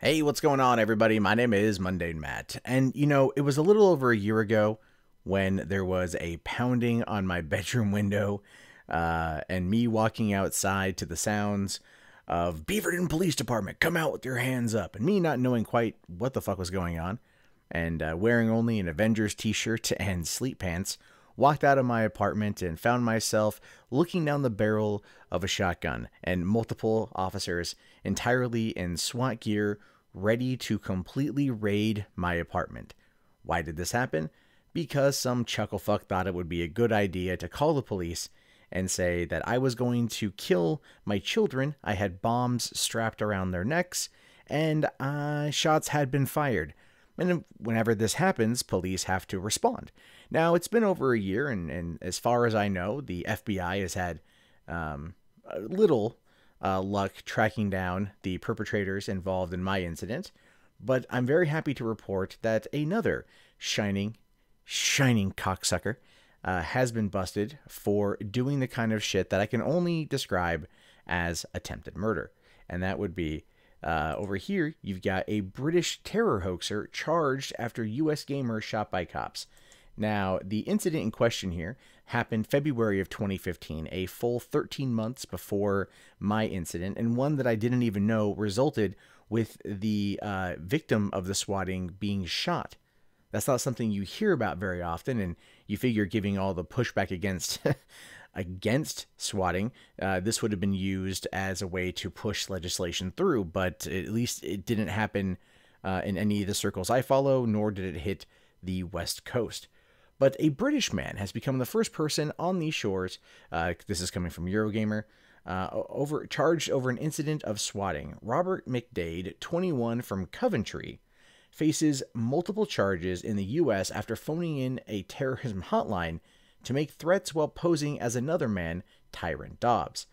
Hey, what's going on, everybody? My name is Mundane Matt, and it was a little over a year ago when there was a pounding on my bedroom window, and me walking outside to the sounds of Beaverton Police Department, come out with your hands up, and me not knowing quite what the fuck was going on, and wearing only an Avengers t-shirt and sleep pants, walked out of my apartment and found myself looking down the barrel of a shotgun and multiple officers entirely in SWAT gear ready to completely raid my apartment. Why did this happen? Because some chucklefuck thought it would be a good idea to call the police and say that I was going to kill my children. I had bombs strapped around their necks, and shots had been fired. And whenever this happens, police have to respond. Now, it's been over a year, and as far as I know, the FBI has had little luck tracking down the perpetrators involved in my incident. But I'm very happy to report that another shining cocksucker has been busted for doing the kind of shit that I can only describe as attempted murder. And that would be over here, you've got a British terror hoaxer charged after U.S. gamer shot by cops. Now, the incident in question here happened February of 2015, a full 13 months before my incident, and one that I didn't even know resulted with the victim of the swatting being shot. That's not something you hear about very often, and you figure giving all the pushback against against swatting, this would have been used as a way to push legislation through, but at least it didn't happen in any of the circles I follow, nor did it hit the West Coast. But a British man has become the first person on these shores, this is coming from Eurogamer, charged over an incident of swatting. Robert McDaid, 21, from Coventry, faces multiple charges in the U.S. after phoning in a terrorism hotline to make threats while posing as another man, Tyron Dobbs.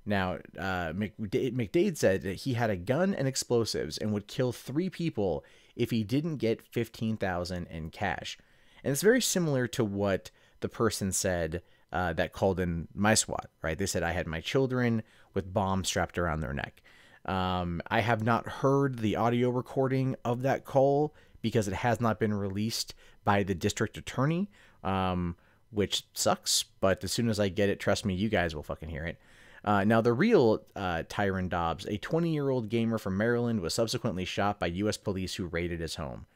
Now, McDaid said that he had a gun and explosives and would kill 3 people if he didn't get $15,000 in cash. And it's very similar to what the person said that called in my SWAT, right? They said I had my children with bombs strapped around their neck. I have not heard the audio recording of that call because it has not been released by the district attorney, which sucks, but as soon as I get it, trust me, you guys will fucking hear it. Now, the real Tyron Dobbs, a 20-year-old gamer from Maryland, was subsequently shot by U.S. police who raided his home.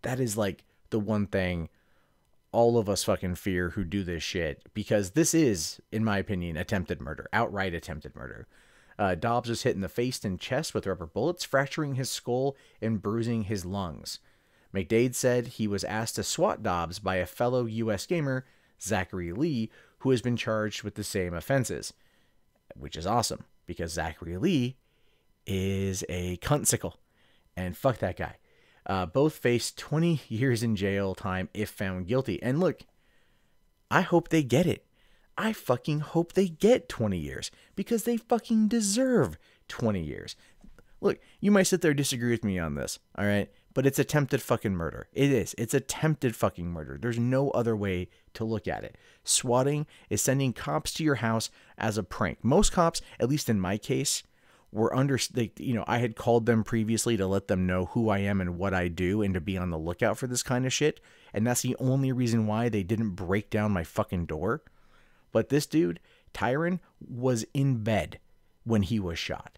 That is like the one thing all of us fucking fear who do this shit, because this is, in my opinion, attempted murder, outright attempted murder. Dobbs was hit in the face and chest with rubber bullets, fracturing his skull and bruising his lungs. McDaid said he was asked to swat Dobbs by a fellow U.S. gamer, Zachary Lee, who has been charged with the same offenses. Which is awesome, because Zachary Lee is a cuntsicle. And fuck that guy. Both face 20 years in jail time if found guilty. And look, I hope they get it. I fucking hope they get 20 years, because they fucking deserve 20 years. Look, you might sit there and disagree with me on this, all right? But it's attempted fucking murder. It is. It's attempted fucking murder. There's no other way to look at it. Swatting is sending cops to your house as a prank. Most cops, at least in my case, were I had called them previously to let them know who I am and what I do and to be on the lookout for this kind of shit. And that's the only reason why they didn't break down my fucking door. But this dude, Tyron, was in bed when he was shot.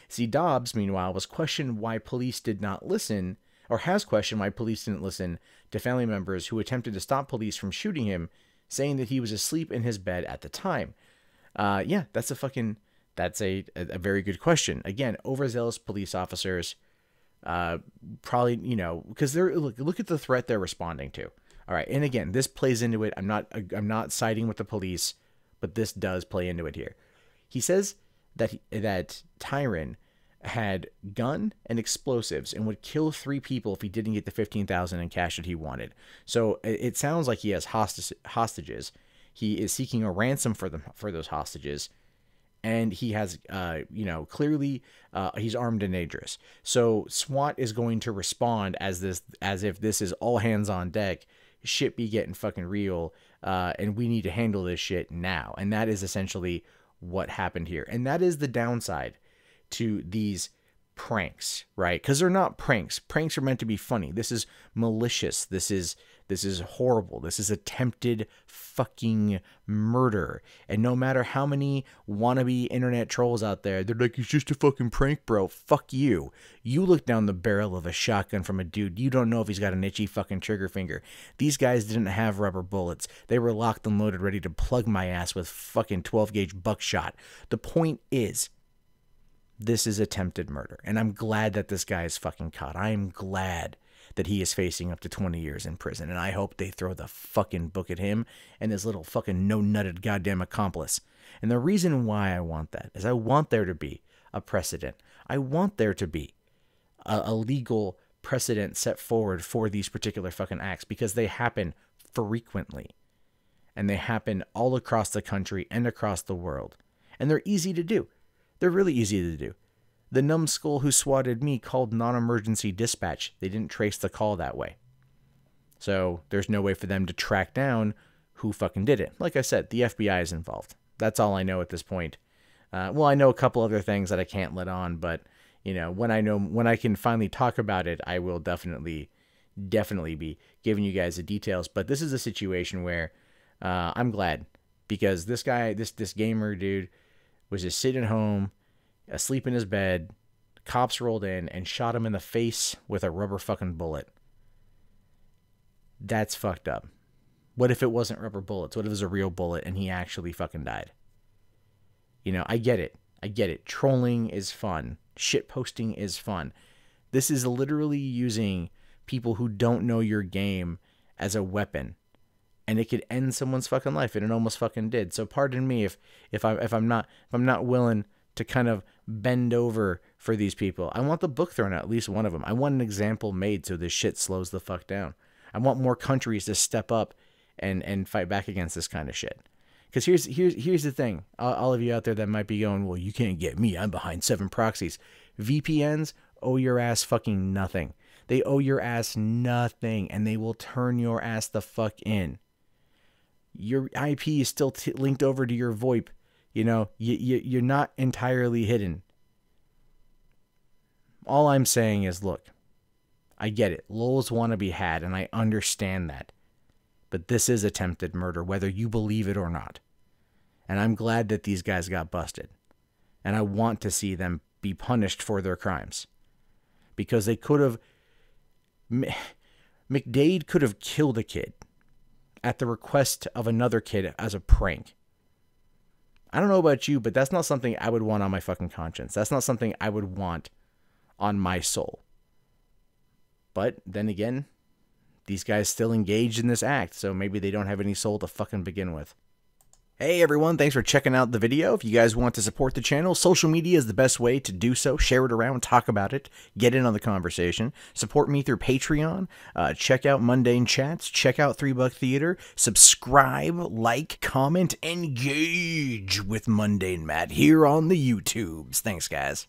See, Dobbs, meanwhile, was questioned why police did not listen, or has questioned why police didn't listen to family members who attempted to stop police from shooting him, saying that he was asleep in his bed at the time. Yeah, that's a very good question. Again, overzealous police officers, probably, because look at the threat they're responding to. All right, and again, this plays into it. I'm not siding with the police, but this does play into it here. He says that Tyron had gun and explosives and would kill 3 people if he didn't get the $15,000 in cash that he wanted. So it sounds like he has hostages. He is seeking a ransom for those hostages, and he has, clearly he's armed and dangerous. So SWAT is going to respond as if this is all hands on deck. Shit be getting fucking real, and we need to handle this shit now. And that is essentially what happened here. And that is the downside to these pranks, right? Because they're not pranks. Pranks are meant to be funny. This is malicious. This is horrible. This is attempted fucking murder. And no matter how many wannabe internet trolls out there, they're like, it's just a fucking prank, bro. Fuck you. You look down the barrel of a shotgun from a dude. You don't know if he's got an itchy fucking trigger finger. These guys didn't have rubber bullets. They were locked and loaded, ready to plug my ass with fucking 12-gauge buckshot. The point is, this is attempted murder. And I'm glad that this guy is fucking caught. I am glad that he is facing up to 20 years in prison. And I hope they throw the fucking book at him and his little fucking no-nutted goddamn accomplice. And the reason why I want that is I want there to be a precedent. I want there to be a legal precedent set forward for these particular fucking acts, because they happen frequently. And they happen all across the country and across the world. And they're easy to do. They're really easy to do. The numbskull who swatted me called non-emergency dispatch. They didn't trace the call that way. So there's no way for them to track down who fucking did it. Like I said, the FBI is involved. That's all I know at this point. Well, I know a couple other things that I can't let on, but you know, when I can finally talk about it, I will definitely be giving you guys the details. But this is a situation where I'm glad, because this guy, this gamer dude, was just sitting at home, asleep in his bed. Cops rolled in and shot him in the face with a rubber fucking bullet. That's fucked up. What if it wasn't rubber bullets? What if it was a real bullet and he actually fucking died? You know, I get it. I get it. Trolling is fun. Shit posting is fun. This is literally using people who don't know your game as a weapon. And it could end someone's fucking life, and it almost fucking did. So pardon me if I'm not willing to kind of bend over for these people. I want the book thrown out, at least one of them. I want an example made so this shit slows the fuck down. I want more countries to step up and fight back against this kind of shit. Because here's the thing. All of you out there that might be going, well, you can't get me. I'm behind 7 proxies. VPNs owe your ass fucking nothing. They owe your ass nothing, and they will turn your ass the fuck in. Your IP is still linked over to your VoIP. You know, you're not entirely hidden. All I'm saying is, look, I get it. Lols want to be had, and I understand that. But this is attempted murder, whether you believe it or not. And I'm glad that these guys got busted. And I want to see them be punished for their crimes. Because they could have... McDaid could have killed a kid at the request of another kid as a prank. I don't know about you, but that's not something I would want on my fucking conscience. That's not something I would want on my soul. But then again, these guys still engaged in this act, so maybe they don't have any soul to fucking begin with. Hey everyone, thanks for checking out the video. If you guys want to support the channel, social media is the best way to do so. Share it around, talk about it, get in on the conversation. Support me through Patreon. Check out MundaneChats. Check out 3 Buck Theater. Subscribe, like, comment, engage with Mundane Matt here on the YouTubes. Thanks, guys.